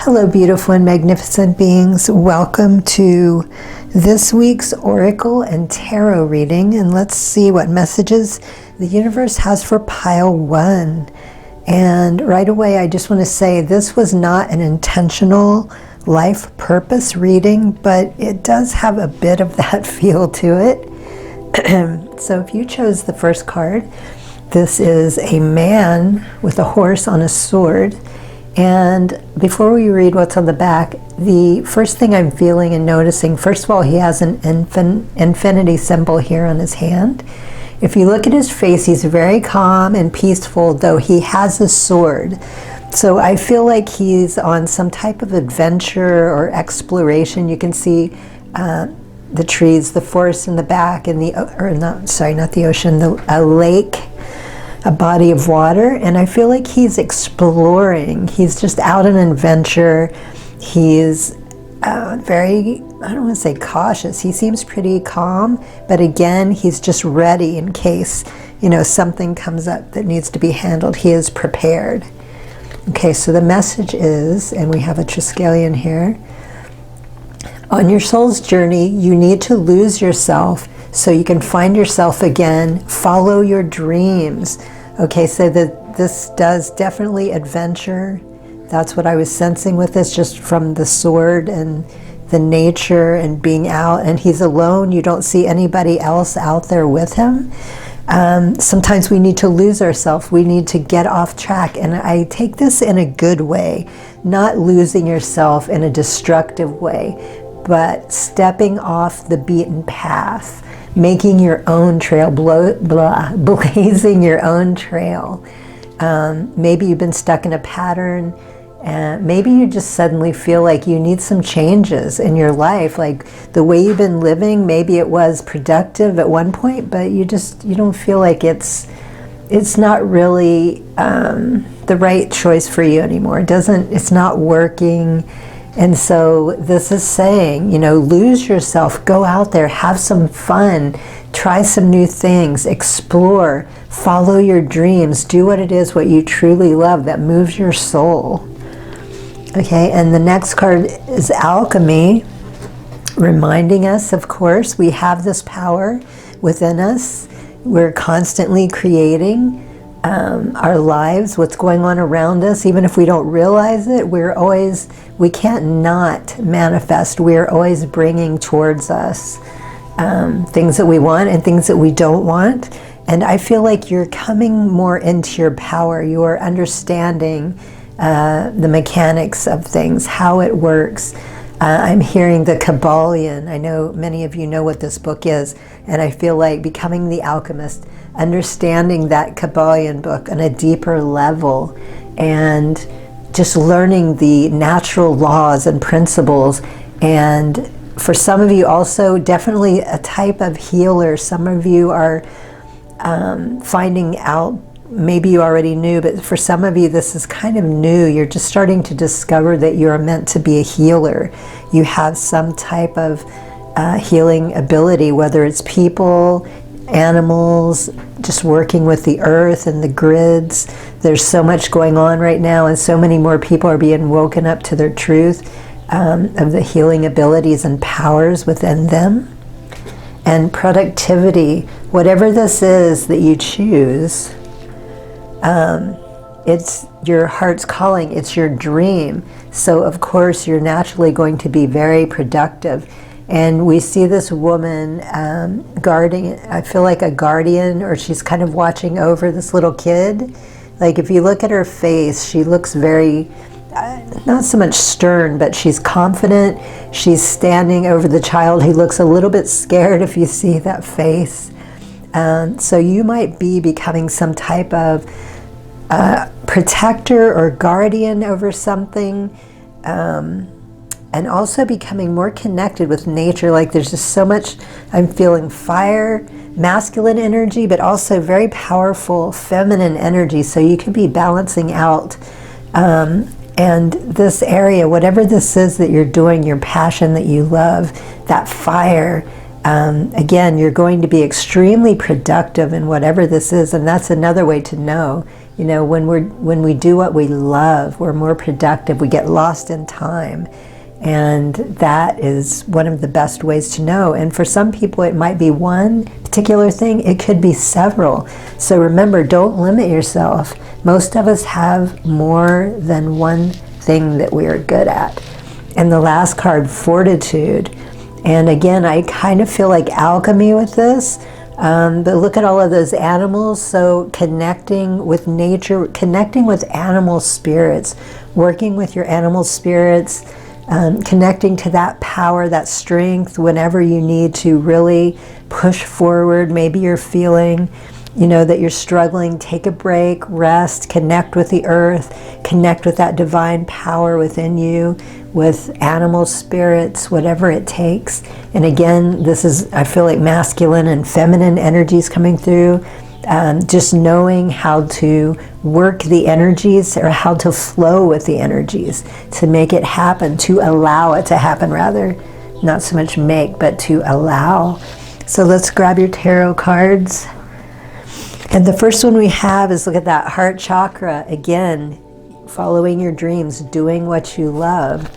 Hello, beautiful and magnificent beings. Welcome to this week's Oracle and Tarot reading. And let's see what messages the universe has for pile one. And right away, I just want to say this was not an intentional life purpose reading, but it does have a bit of that feel to it. So if you chose the first card, this is a man with a horse on a sword. And before we read what's on the back, the first thing I'm feeling and noticing, first of all, he has an infinity symbol here on his hand. If you look at his face, he's very calm and peaceful, though he has a sword. So I feel like he's on some type of adventure or exploration. You can see the trees, the forest in the back, and not the ocean, a lake, a body of water, and I feel like he's exploring. He's just out on an adventure. He's very, I don't want to say cautious. He seems pretty calm, but again, he's just ready in case, something comes up that needs to be handled. He is prepared. Okay, so the message is, and we have a Triskelion here, on your soul's journey, you need to lose yourself so you can find yourself again. Follow your dreams. Okay, so this does definitely adventure. That's what I was sensing with this, just from the sword and the nature and being out. And he's alone. You don't see anybody else out there with him. Sometimes we need to lose ourselves. We need to get off track. And I take this in a good way, not losing yourself in a destructive way, but stepping off the beaten path. Making your own trail, blazing your own trail. Maybe you've been stuck in a pattern, and maybe you just suddenly feel like you need some changes in your life. Like the way you've been living, maybe it was productive at one point, but you don't feel like it's not really the right choice for you anymore. It's not working. And so this is saying, lose yourself, go out there, have some fun, try some new things, explore, follow your dreams, do what it is, what you truly love that moves your soul. Okay, and the next card is Alchemy, reminding us, of course, we have this power within us. We're constantly creating our lives, what's going on around us. Even if we don't realize it, we can't not manifest. We're always bringing towards us things that we want and things that we don't want. And I feel like you're coming more into your power. You're understanding the mechanics of things, how it works. I'm hearing the Kabbalion. I know many of you know what this book is, and I feel like becoming the alchemist, understanding that Kabbalion book on a deeper level, and just learning the natural laws and principles. And for some of you also, definitely a type of healer. Some of you are finding out, maybe you already knew, but for some of you this is kind of new. You're just starting to discover that you're meant to be a healer. You have some type of healing ability, whether it's people, animals, just working with the earth and the grids. There's so much going on right now, and so many more people are being woken up to their truth of the healing abilities and powers within them. And productivity, whatever this is that you choose, it's your heart's calling, it's your dream. So of course you're naturally going to be very productive. And we see this woman guarding, I feel like a guardian, or she's kind of watching over this little kid. Like if you look at her face, she looks very, not so much stern, but she's confident. She's standing over the child. He looks a little bit scared if you see that face. So you might be becoming some type of protector or guardian over something. And also becoming more connected with nature. Like there's just so much, I'm feeling fire, masculine energy, but also very powerful feminine energy. So you could be balancing out. And this area, whatever this is that you're doing, your passion that you love, that fire, again, you're going to be extremely productive in whatever this is. And that's another way to know, You know, when we do what we love, we're more productive. We get lost in time. And that is one of the best ways to know. And for some people, it might be one particular thing. It could be several. So remember, don't limit yourself. Most of us have more than one thing that we are good at. And the last card, fortitude. And again, I kind of feel like alchemy with this. But look at all of those animals. So connecting with nature, connecting with animal spirits, working with your animal spirits, connecting to that power, that strength, whenever you need to really push forward. Maybe you're feeling, you know, that you're struggling. Take a break, rest, connect with the earth, connect with that divine power within you, with animal spirits, whatever it takes. And again, this is, I feel like masculine and feminine energies coming through. Just knowing how to work the energies, or how to flow with the energies, to make it happen, to allow it to happen, rather, not so much make, but to allow. So let's grab your tarot cards. And the first one we have is, look at that heart chakra. Again, following your dreams, doing what you love,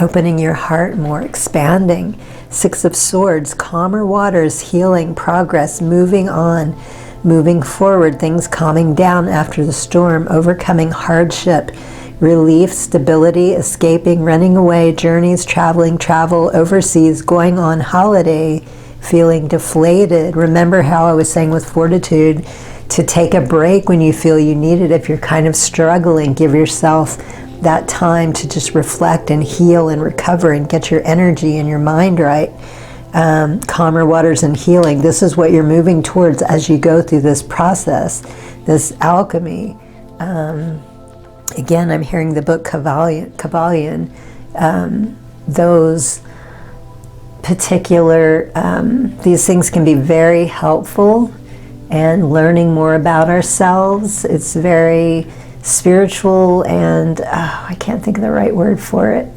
opening your heart more, expanding. Six of Swords, calmer waters, healing, progress, moving on, moving forward, things calming down after the storm, overcoming hardship, relief, stability, escaping, running away, journeys, traveling, travel overseas, going on holiday, feeling deflated. Remember how I was saying with fortitude, to take a break when you feel you need it. If you're kind of struggling, give yourself that time to just reflect and heal and recover and get your energy and your mind right. Calmer waters and healing. This is what you're moving towards as you go through this process, this alchemy. Again, I'm hearing the book Kabbalion. Those particular, these things can be very helpful, and learning more about ourselves. It's very spiritual, and I can't think of the right word for it.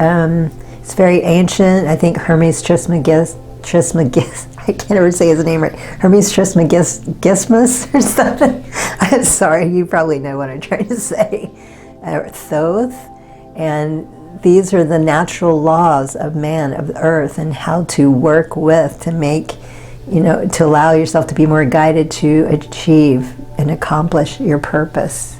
It's very ancient. I think Hermes Trismegistus, I can't ever say his name right. Hermes Trismegistus or something. I'm sorry, you probably know what I'm trying to say. Thoth. And these are the natural laws of man, of the earth, and how to work with, to make, you know, to allow yourself to be more guided to achieve and accomplish your purpose.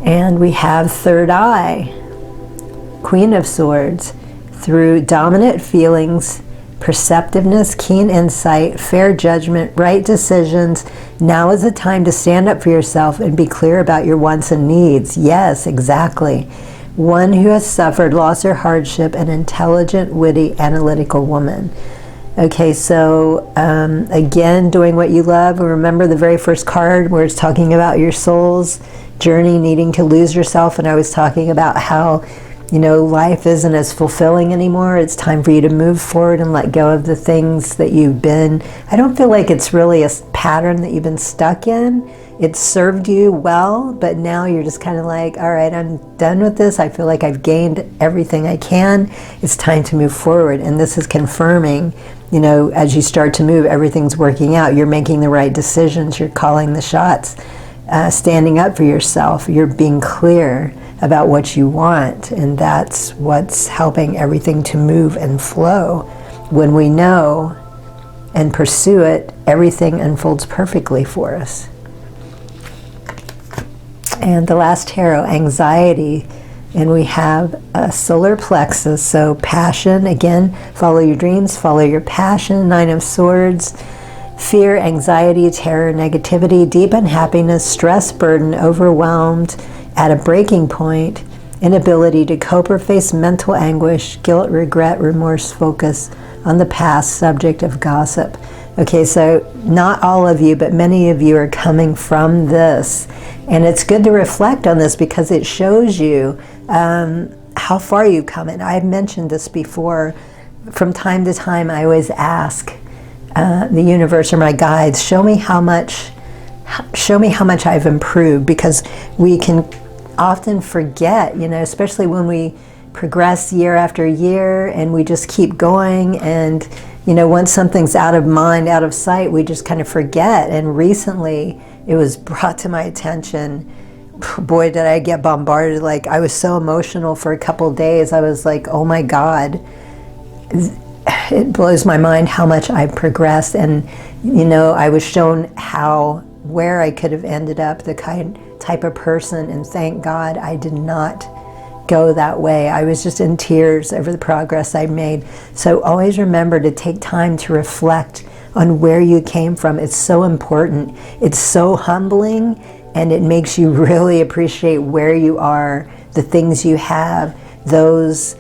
And we have third eye, Queen of Swords. Through dominant feelings, perceptiveness, keen insight, fair judgment, right decisions, now is the time to stand up for yourself and be clear about your wants and needs. Yes, exactly. One who has suffered loss or hardship, an intelligent, witty, analytical woman. Okay, so again, doing what you love. Remember the very first card where it's talking about your soul's journey, needing to lose yourself, and I was talking about how, you know, life isn't as fulfilling anymore. It's time for you to move forward and let go of the things that you've been. I don't feel like it's really a pattern that you've been stuck in. It served you well, but now you're just kind of like, all right, I'm done with this. I feel like I've gained everything I can. It's time to move forward. And this is confirming, you know, as you start to move, everything's working out. You're making the right decisions. You're calling the shots, standing up for yourself. You're being clear about what you want. And that's what's helping everything to move and flow. When we know and pursue it, everything unfolds perfectly for us. And the last tarot, anxiety, and we have a solar plexus, so passion, again, follow your dreams, follow your passion, Nine of Swords, fear, anxiety, terror, negativity, deep unhappiness, stress, burden, overwhelmed, at a breaking point, inability to cope or face mental anguish, guilt, regret, remorse, focus on the past, subject of gossip. Okay, so not all of you, but many of you are coming from this. And it's good to reflect on this because it shows you how far you've come. And I've mentioned this before. From time to time, I always ask the universe or my guides, show me how much I've improved, because we can often forget, you know, especially when we progress year after year and we just keep going, and you know, once something's out of mind, out of sight, we just kind of forget. And recently it was brought to my attention. Boy, did I get bombarded. Like, I was so emotional for a couple of days. I was like, oh my God, it blows my mind how much I've progressed. And, you know, I was shown where I could have ended up, the type of person, and thank God I did not go that way. I was just in tears over the progress I made. So always remember to take time to reflect on where you came from. It's so important. It's so humbling, and it makes you really appreciate where you are, the things you have, those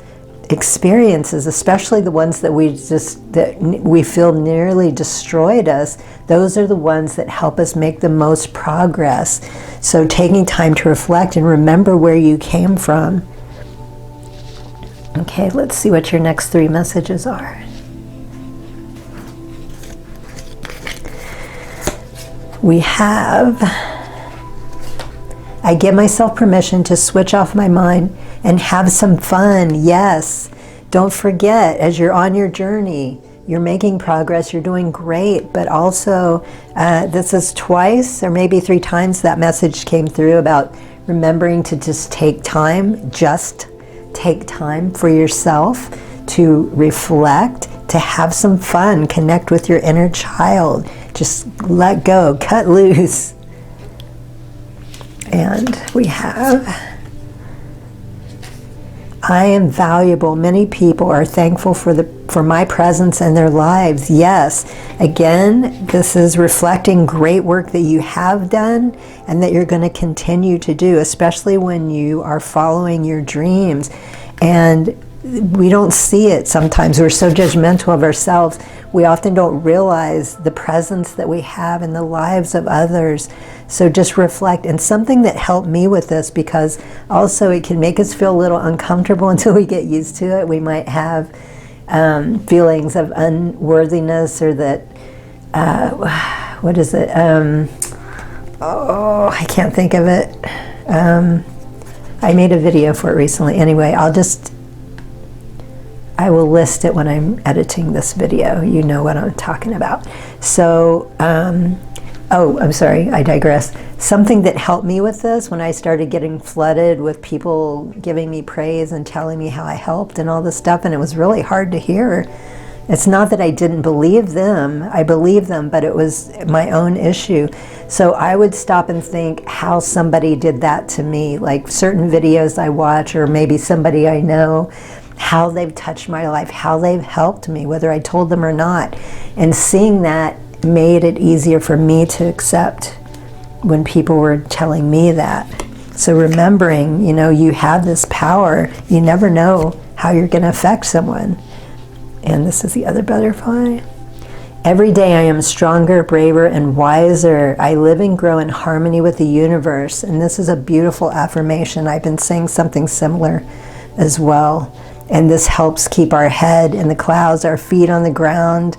experiences, especially the ones that we feel nearly destroyed us. Those are the ones that help us make the most progress. So taking time to reflect and remember where you came from. Okay, let's see what your next 3 messages are. We have, I give myself permission to switch off my mind and have some fun. Yes, don't forget, as you're on your journey, you're making progress, you're doing great, but also this is twice or maybe 3 times that message came through about remembering to just take time for yourself to reflect, to have some fun, connect with your inner child, just let go, cut loose. And we have, I am valuable. Many people are thankful for my presence in their lives. Yes, again, this is reflecting great work that you have done and that you're going to continue to do, especially when you are following your dreams. And we don't see it sometimes. We're so judgmental of ourselves. We often don't realize the presence that we have in the lives of others. So just reflect. And something that helped me with this, because also it can make us feel a little uncomfortable until we get used to it. We might have feelings of unworthiness, or that, what is it? I can't think of it. I made a video for it recently. Anyway, I will list it when I'm editing this video. You know what I'm talking about. So, I'm sorry, I digress. Something that helped me with this, when I started getting flooded with people giving me praise and telling me how I helped and all this stuff, and it was really hard to hear. It's not that I didn't believe them. I believed them, but it was my own issue. So I would stop and think how somebody did that to me, like certain videos I watch, or maybe somebody I know, how they've touched my life, how they've helped me, whether I told them or not. And seeing that made it easier for me to accept when people were telling me that. So remembering, you know, you have this power. You never know how you're going to affect someone. And this is the other butterfly. Every day I am stronger, braver, and wiser. I live and grow in harmony with the universe. And this is a beautiful affirmation. I've been saying something similar as well. And this helps keep our head in the clouds, our feet on the ground,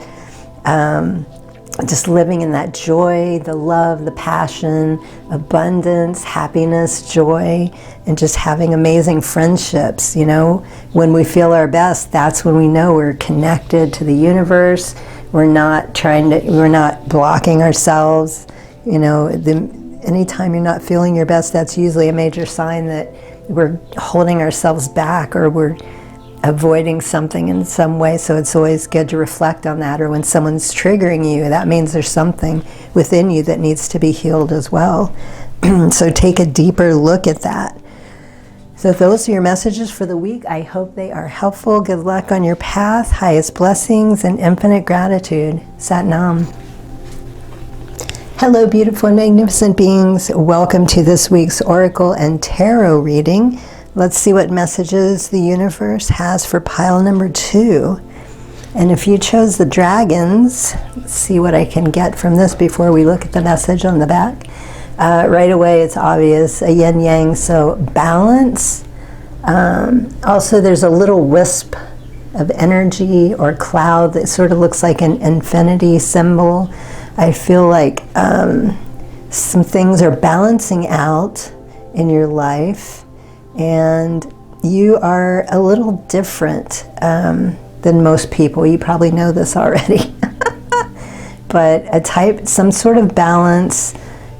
just living in that joy, the love, the passion, abundance, happiness, joy, and just having amazing friendships. You know, when we feel our best, that's when we know we're connected to the universe. We're not blocking ourselves. You know, anytime you're not feeling your best, that's usually a major sign that we're holding ourselves back, or we're avoiding something in some way. So it's always good to reflect on that. Or when someone's triggering you, that means there's something within you that needs to be healed as well. So take a deeper look at that. So those are your messages for the week. I hope they are helpful. Good luck on your path. Highest blessings and infinite gratitude. Sat Nam. Hello, beautiful and magnificent beings. Welcome to this week's Oracle and Tarot reading. Let's see what messages the universe has for pile number 2. And if you chose the dragons, let's see what I can get from this before we look at the message on the back. Right away, it's obvious, a yin yang, so balance. Also, there's a little wisp of energy or cloud that sort of looks like an infinity symbol. I feel like some things are balancing out in your life, and you are a little different than most people. You probably know this already. But some sort of balance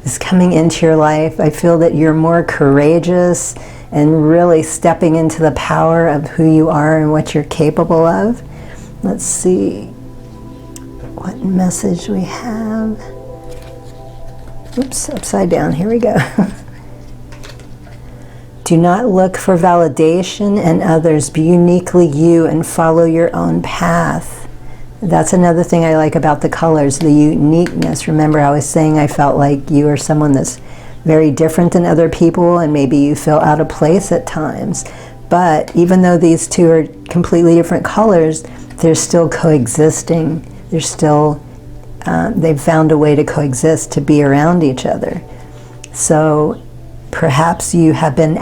is coming into your life. I feel that you're more courageous and really stepping into the power of who you are and what you're capable of. Let's see what message we have. Oops, upside down. Here we go. Do not look for validation in others. Be uniquely you and follow your own path. That's another thing I like about the colors, the uniqueness. Remember, I was saying I felt like you are someone that's very different than other people, and maybe you feel out of place at times. But even though these two are completely different colors, they're still coexisting. They're still, they've found a way to coexist, to be around each other. So perhaps you have been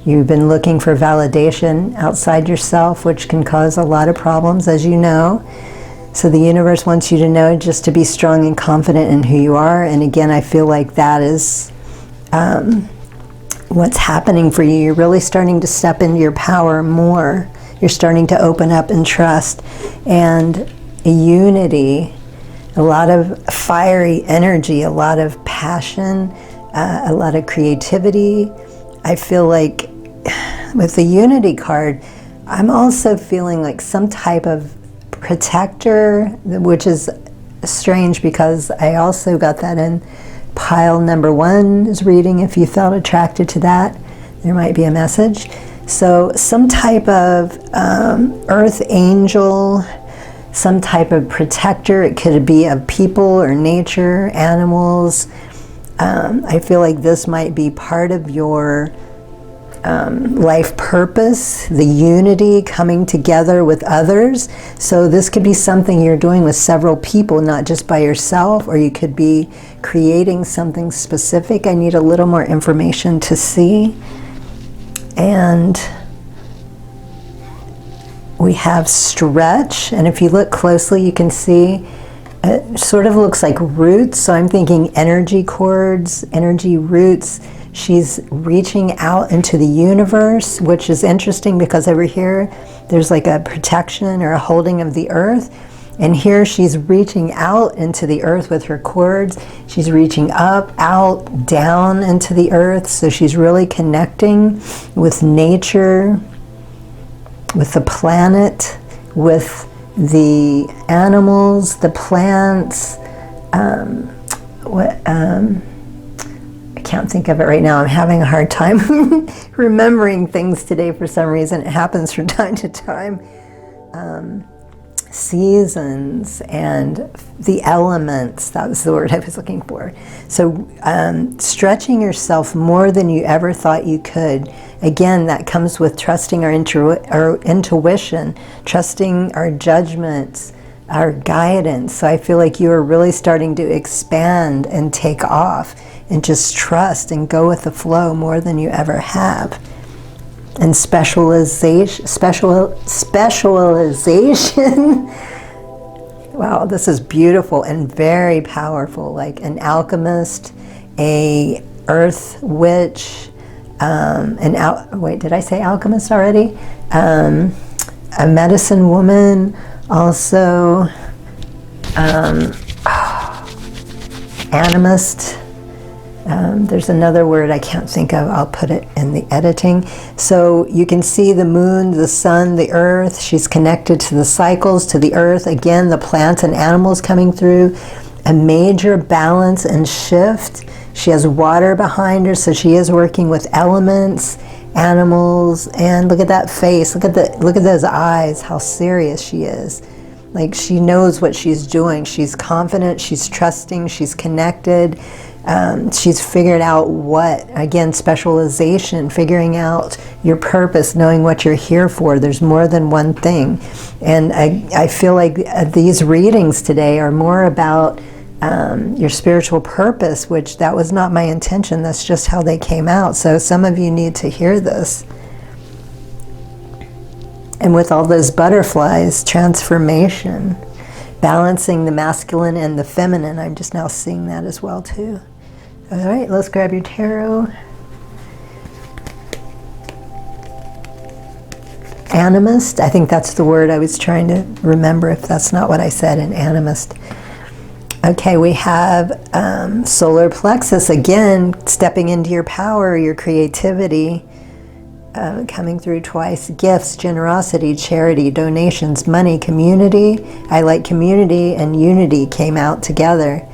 you've been looking for validation outside yourself, which can cause a lot of problems, as you know. So the universe wants you to know just to be strong and confident in who you are. And again, I feel like that is what's happening for you. You're really starting to step into your power more. You're starting to open up and trust. And unity, a lot of fiery energy, a lot of passion, a lot of creativity. I feel like with the Unity card, I'm also feeling like some type of protector, which is strange because I also got that in pile number 1's reading. If you felt attracted to that, there might be a message. So some type of earth angel, some type of protector. It could be of people or nature, animals. I feel like this might be part of your life purpose, the unity, coming together with others. So this could be something you're doing with several people, not just by yourself, or you could be creating something specific. I need a little more information to see. And we have stretch, and if you look closely, you can see it sort of looks like roots. So I'm thinking energy cords, energy roots. She's reaching out into the universe, which is interesting because over here there's like a protection or a holding of the earth. And here she's reaching out into the earth with her cords. She's reaching up, out, down into the earth. So she's really connecting with nature, with the planet, with the animals, the plants, I can't think of it right now. I'm having a hard time remembering things today for some reason. It happens from time to time. Seasons and the elements, that was the word I was looking for. So stretching yourself more than you ever thought you could. Again, that comes with trusting our intuition, trusting our judgments, our guidance. So I feel like you are really starting to expand and take off and just trust and go with the flow more than you ever have. And specialization. Wow, this is beautiful and very powerful. Like an alchemist, a earth witch, wait, did I say alchemist already? A medicine woman, also animist. There's another word I can't think of. I'll put it in the editing. So you can see the moon, the sun, the earth. She's connected to the cycles, to the earth. Again, the plants and animals coming through. A major balance and shift. She has water behind her, so she is working with elements, animals, and look at that face. Look at those eyes, how serious she is. Like she knows what she's doing. She's confident, she's trusting, she's connected. She's figured out what, again, specialization, figuring out your purpose, knowing what you're here for. There's more than one thing. And I feel like these readings today are more about your spiritual purpose, which that was not my intention. That's just how they came out. So some of you need to hear this. And with all those butterflies, transformation, balancing the masculine and the feminine. I'm just now seeing that as well too. All right, let's grab your tarot. animist. I think that's the word I was trying to remember, if that's not what I said, an animist. Okay, we have solar plexus, again, stepping into your power, your creativity, coming through twice. Gifts, generosity, charity, donations, money, community. I like community and unity came out together.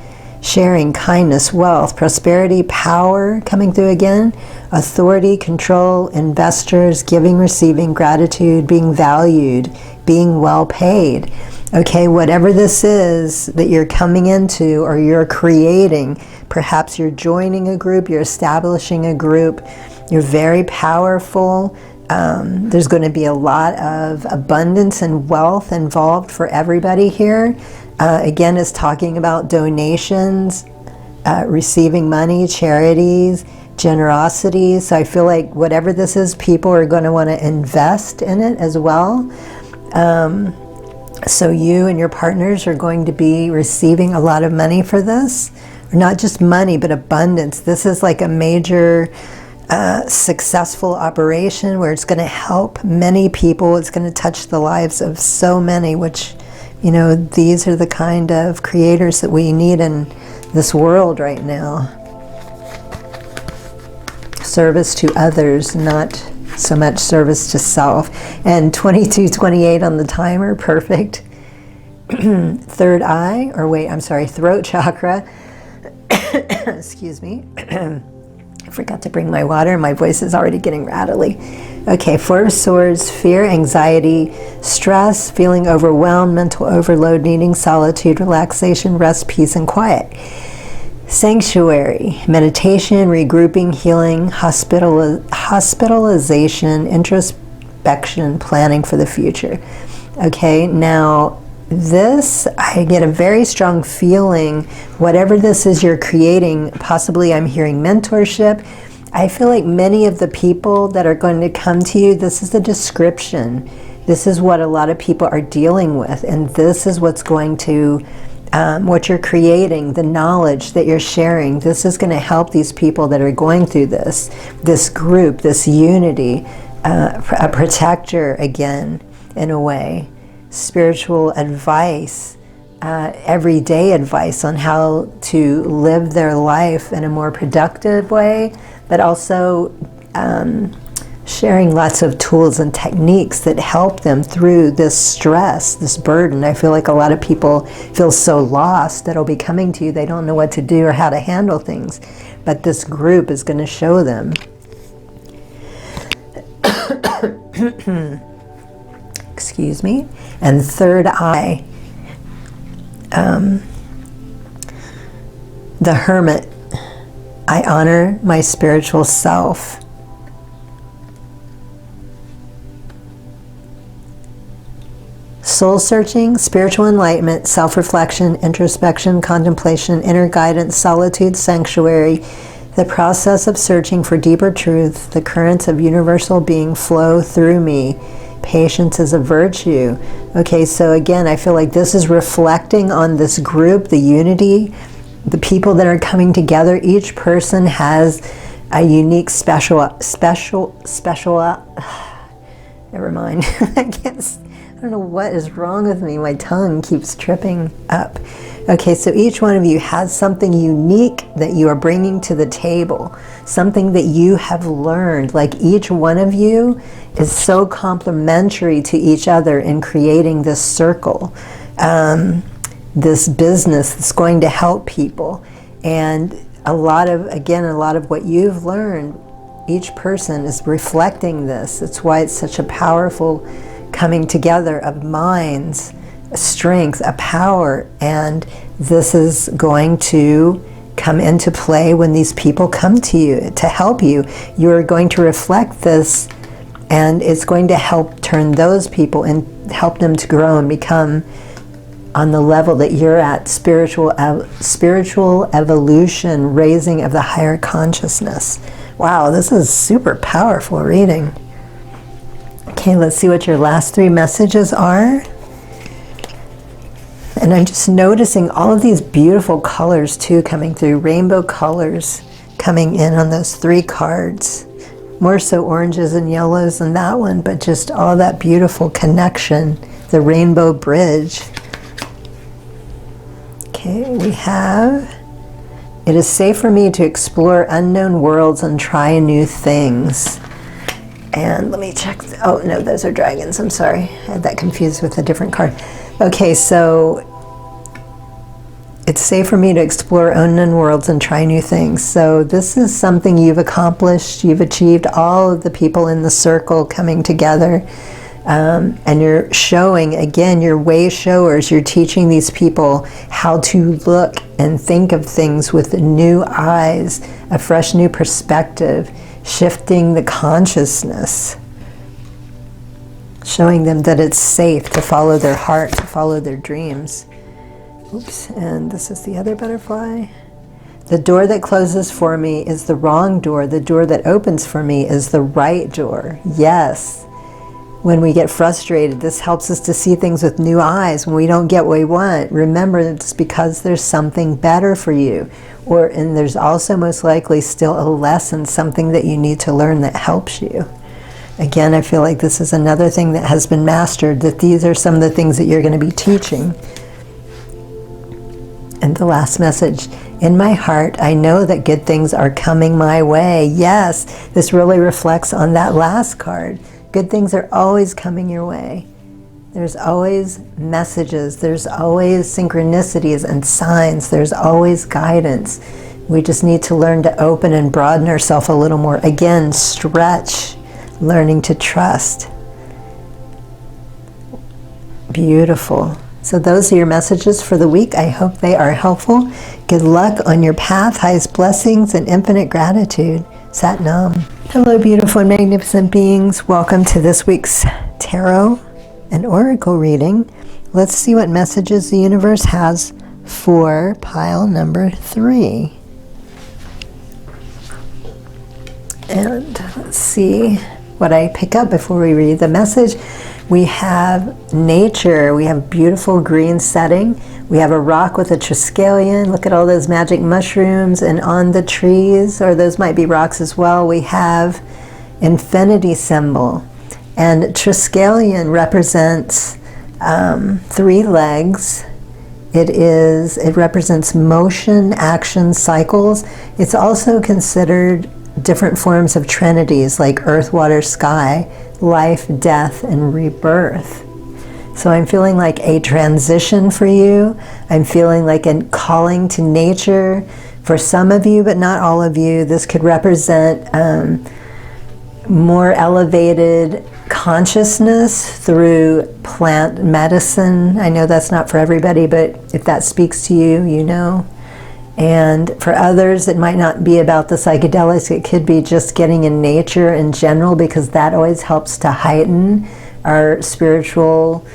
Sharing, kindness, wealth, prosperity, power coming through again. Authority, control, investors, giving, receiving, gratitude, being valued, being well paid. Okay, whatever this is that you're coming into or you're creating, perhaps you're joining a group, you're establishing a group, you're very powerful. There's going to be a lot of abundance and wealth involved for everybody here. Again, it's talking about donations, receiving money, charities, generosity. So I feel like whatever this is, people are going to want to invest in it as well. So you and your partners are going to be receiving a lot of money for this. Not just money, but abundance. This is like a major successful operation where it's going to help many people. It's going to touch the lives of so many, which, you know, these are the kind of creators that we need in this world right now. Service to others, not so much service to self. And 2228 on the timer, perfect. Third eye, or wait, I'm sorry, throat chakra. Excuse me. I forgot to bring my water. My voice is already getting rattly. Okay, Four of Swords, fear, anxiety, stress, feeling overwhelmed, mental overload, needing solitude, relaxation, rest, peace, and quiet. Sanctuary, meditation, regrouping, healing, hospitalization, introspection, planning for the future. Okay, now this, I get a very strong feeling, whatever this is you're creating, possibly I'm hearing mentorship. I feel like many of the people that are going to come to you, this is the description. This is what a lot of people are dealing with, and this is what's going to what you're creating, the knowledge that you're sharing. This is going to help these people that are going through this group, this unity, a protector again, in a way. Spiritual advice, everyday advice on how to live their life in a more productive way, but also sharing lots of tools and techniques that help them through this stress, this burden. I feel like a lot of people feel so lost that'll be coming to you. They don't know what to do or how to handle things. But this group is going to show them. Excuse me. And third eye. The Hermit. I honor my spiritual self. Soul searching, spiritual enlightenment, self-reflection, introspection, contemplation, inner guidance, solitude, sanctuary, the process of searching for deeper truth, the currents of universal being flow through me. Patience is a virtue. Okay, so again, I feel like this is reflecting on this group, the unity, the people that are coming together. Each person has a unique never mind. I don't know what is wrong with me. My tongue keeps tripping up. Okay, so each one of you has something unique that you are bringing to the table, something that you have learned. Like each one of you is so complementary to each other in creating this circle, this business that's going to help people. And a lot of what you've learned, each person is reflecting this. That's why it's such a powerful coming together of minds, a strength, a power, and this is going to come into play when these people come to you to help you. You're going to reflect this, and it's going to help turn those people and help them to grow and become on the level that you're at, spiritual evolution, raising of the higher consciousness. Wow, this is super powerful reading. Okay, let's see what your last three messages are. And I'm just noticing all of these beautiful colors too coming through, rainbow colors coming in on those three cards. more so oranges and yellows than that one, but just all that beautiful connection, the rainbow bridge. Okay, we have, it is safe for me to explore unknown worlds and try new things. And let me check. Oh, no, those are dragons. I'm sorry. I had that confused with a different card. Okay, so it's safe for me to explore unknown worlds and try new things. So this is something you've accomplished. You've achieved, all of the people in the circle coming together. And you're showing, again, you're way showers. You're teaching these people how to look and think of things with new eyes, a fresh new perspective, shifting the consciousness, showing them that it's safe to follow their heart, to follow their dreams. Oops, and this is the other butterfly. The door that closes for me is the wrong door. The door that opens for me is the right door. Yes. When we get frustrated, this helps us to see things with new eyes. When we don't get what we want, remember that it's because there's something better for you. And there's also most likely still a lesson, something that you need to learn that helps you. Again, I feel like this is another thing that has been mastered, that these are some of the things that you're going to be teaching. And the last message, in my heart, I know that good things are coming my way. Yes, this really reflects on that last card. Good things are always coming your way. There's always messages. There's always synchronicities and signs. There's always guidance. We just need to learn to open and broaden ourselves a little more. Again, stretch, learning to trust. Beautiful. So those are your messages for the week. I hope they are helpful. Good luck on your path. Highest blessings and infinite gratitude. Sat Nam. Hello, beautiful and magnificent beings. Welcome to this week's tarot and oracle reading. Let's see what messages the universe has for pile number 3. And let's see what I pick up before we read the message. We have nature. We have beautiful green setting. We have a rock with a triskelion. Look at all those magic mushrooms. And on the trees, or those might be rocks as well, we have infinity symbol. And triskelion represents 3 legs. It represents motion, action, cycles. It's also considered different forms of trinities like earth, water, sky, life, death, and rebirth. So I'm feeling like a transition for you. I'm feeling like a calling to nature for some of you, but not all of you. This could represent more elevated consciousness through plant medicine. I know that's not for everybody, but if that speaks to you, you know. And for others, it might not be about the psychedelics. It could be just getting in nature in general, because that always helps to heighten our spiritual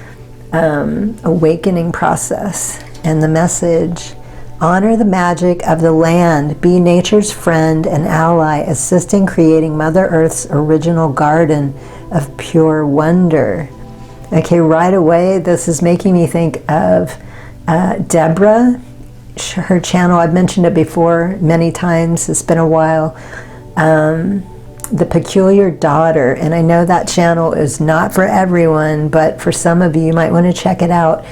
awakening process. And the message, honor the magic of the land, be nature's friend and ally, assist in creating Mother Earth's original garden of pure wonder. Okay, right away, this is making me think of Deborah. Her channel, I've mentioned it before many times, it's been a while, The Peculiar Daughter, and I know that channel is not for everyone, but for some of you, you might want to check it out,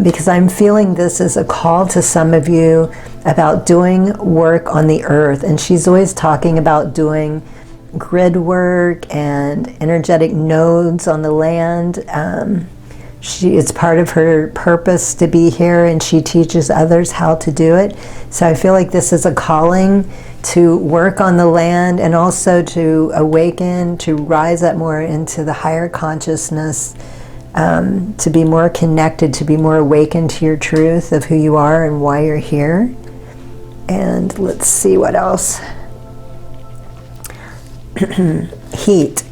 because I'm feeling this is a call to some of you about doing work on the earth, and she's always talking about doing grid work and energetic nodes on the land. It's part of her purpose to be here, and she teaches others how to do it. So I feel like this is a calling to work on the land, and also to awaken, to rise up more into the higher consciousness, to be more connected, to be more awakened to your truth of who you are and why you're here. And let's see what else. Heat.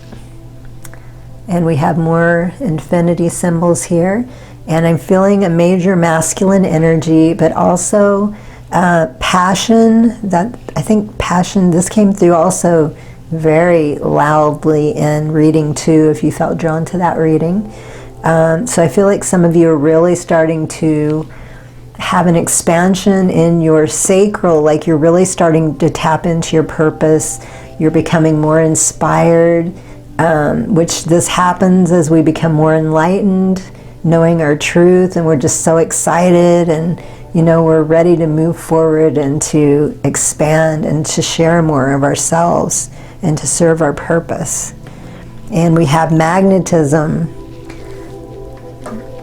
And we have more infinity symbols here. And I'm feeling a major masculine energy, but also passion. I think passion, this came through also very loudly in reading too, if you felt drawn to that reading. So I feel like some of you are really starting to have an expansion in your sacral, like you're really starting to tap into your purpose. You're becoming more inspired, which this happens as we become more enlightened, knowing our truth, and we're just so excited, and we're ready to move forward and to expand and to share more of ourselves and to serve our purpose. And we have magnetism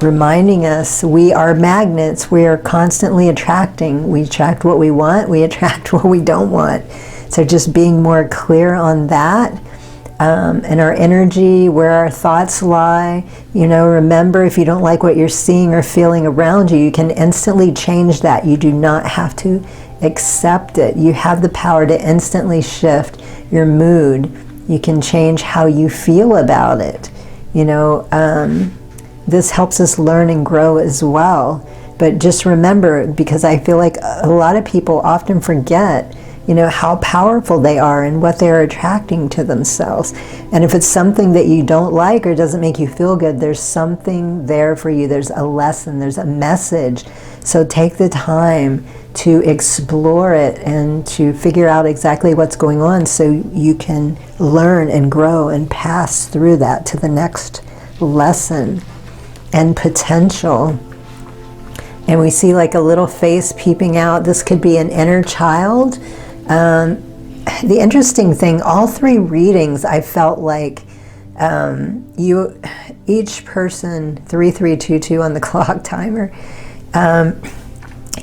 reminding us we are magnets. We are constantly attracting. We attract what we want. We attract what we don't want. So just being more clear on that, and our energy, where our thoughts lie. Remember, if you don't like what you're seeing or feeling around you, you can instantly change that. You do not have to accept it. You have the power to instantly shift your mood. You can change how you feel about it. This helps us learn and grow as well. But just remember, because I feel like a lot of people often forget how powerful they are and what they're attracting to themselves. And if it's something that you don't like or doesn't make you feel good, there's something there for you. There's a lesson, there's a message. So take the time to explore it and to figure out exactly what's going on so you can learn and grow and pass through that to the next lesson and potential. And we see like a little face peeping out. This could be an inner child. The interesting thing, all three readings, I felt like each person, 3322 on the clock timer,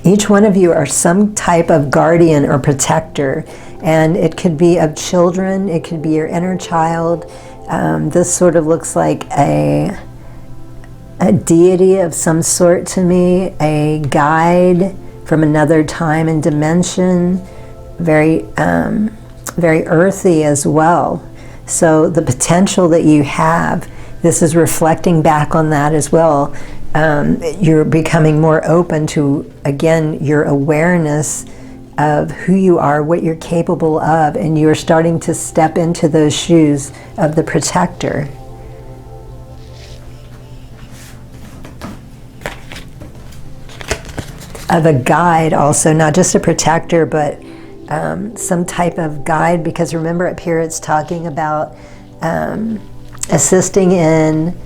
each one of you are some type of guardian or protector, and it could be of children, it could be your inner child. This sort of looks like a deity of some sort to me, a guide from another time and dimension. Very earthy as well. So the potential that you have, this is reflecting back on that as well. You're becoming more open to, again, your awareness of who you are, what you're capable of, and you're starting to step into those shoes of the protector. Of a guide also, not just a protector, but some type of guide, because remember up here it's talking about assisting in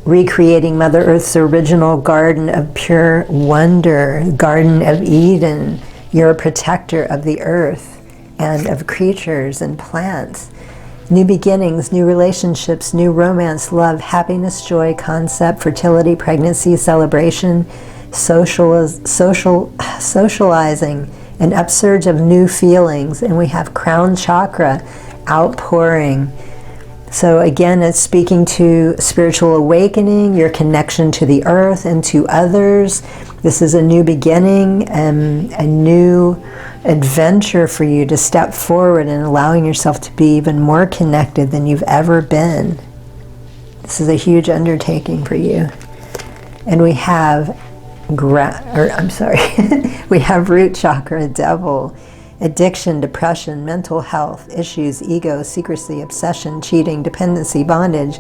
recreating Mother Earth's original garden of pure wonder, Garden of Eden. You're a protector of the earth and of creatures and plants. New beginnings, new relationships, new romance, love, happiness, joy, concept, fertility, pregnancy, celebration, socializing, an upsurge of new feelings. And we have crown chakra, outpouring. So again, it's speaking to spiritual awakening, your connection to the earth and to others. This is a new beginning and a new adventure for you to step forward and allowing yourself to be even more connected than you've ever been. This is a huge undertaking for you. And we have we have root chakra, devil, addiction, depression, mental health issues, ego, secrecy, obsession, cheating, dependency, bondage,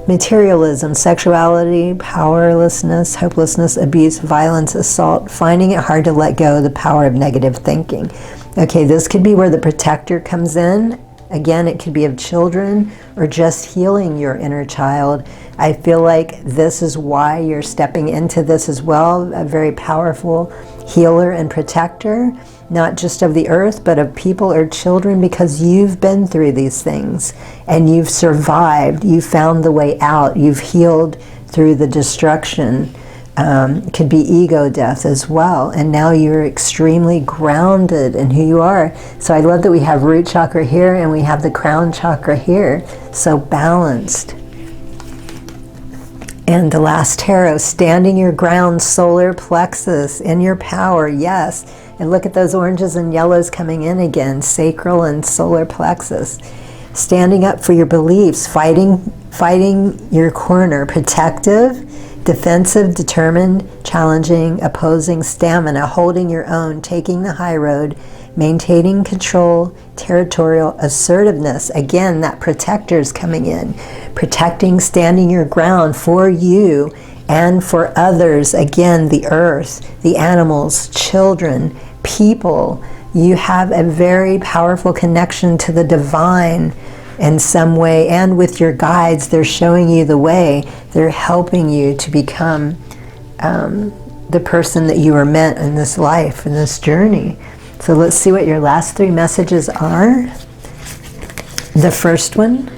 materialism, sexuality, powerlessness, hopelessness, abuse, violence, assault, finding it hard to let go, the power of negative thinking. Okay, this could be where the protector comes in. Again, it could be of children or just healing your inner child. I feel like this is why you're stepping into this as well, a very powerful healer and protector, not just of the earth, but of people or children, because you've been through these things and you've survived. You found the way out. You've healed through the destruction. Could be ego death as well. And now you're extremely grounded in who you are. So I love that we have root chakra here and we have the crown chakra here. So balanced. And the last tarot, standing your ground, solar plexus, in your power, yes. And look at those oranges and yellows coming in again, sacral and solar plexus. Standing up for your beliefs, fighting your corner, protective, defensive, determined, challenging, opposing, stamina, holding your own, taking the high road, maintaining control, territorial, assertiveness. Again, that protector's coming in. Protecting, standing your ground for you and for others. Again, the earth, the animals, children, people. You have a very powerful connection to the divine in some way, and with your guides, they're showing you the way. They're helping you to become the person that you are meant in this life, in this journey. So let's see what your last 3 messages are. The first one: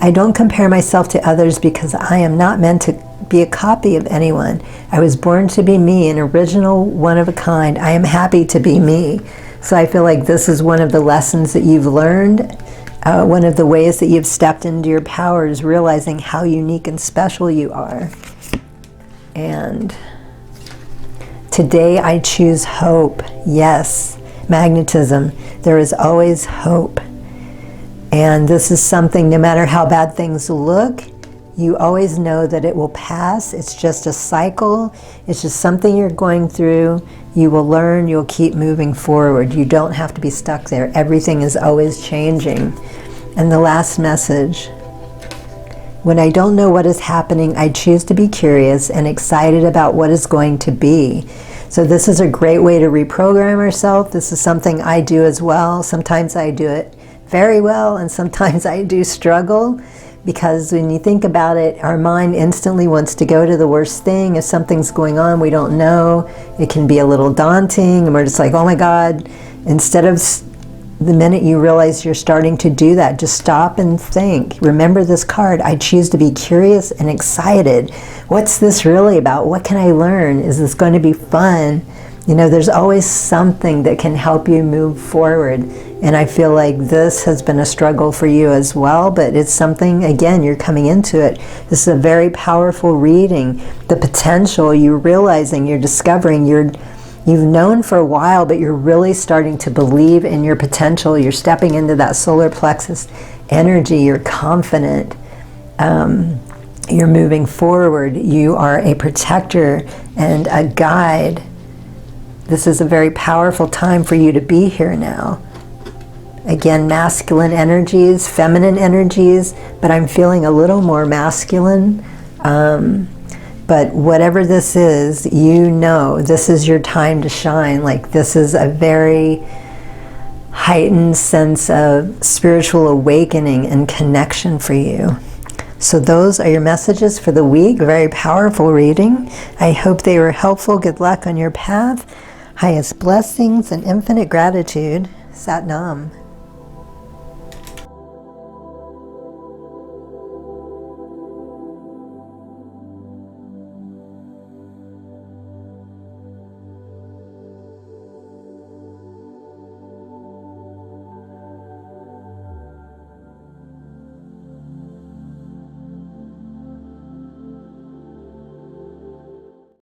I don't compare myself to others because I am not meant to be a copy of anyone. I was born to be me, an original, one of a kind. I am happy to be me. So I feel like this is one of the lessons that you've learned. One of the ways that you've stepped into your power is realizing how unique and special you are. And today I choose hope. Yes, magnetism. There is always hope. And this is something, no matter how bad things look, you always know that it will pass. It's just a cycle. It's just something you're going through. You will learn. You'll keep moving forward. You don't have to be stuck there. Everything is always changing. And the last message: when I don't know what is happening, I choose to be curious and excited about what is going to be. So this is a great way to reprogram ourselves. This is something I do as well. Sometimes I do it very well, and sometimes I do struggle, because when you think about it, our mind instantly wants to go to the worst thing. If something's going on we don't know, it can be a little daunting, and we're just like, oh my God. Instead of the minute you realize you're starting to do that, just stop and think. Remember this card: I choose to be curious and excited. What's this really about? What can I learn? Is this going to be fun? You know, there's always something that can help you move forward. And I feel like this has been a struggle for you as well, but it's something, again, you're coming into it. This is a very powerful reading. The potential, you're realizing, you're discovering, you've known for a while, but you're really starting to believe in your potential. You're stepping into that solar plexus energy. You're confident. You're moving forward. You are a protector and a guide. This is a very powerful time for you to be here now. Again, masculine energies, feminine energies, but I'm feeling a little more masculine. But whatever this is, you know this is your time to shine. Like, this is a very heightened sense of spiritual awakening and connection for you. So those are your messages for the week. Very powerful reading. I hope they were helpful. Good luck on your path. Highest blessings and infinite gratitude. Sat Nam.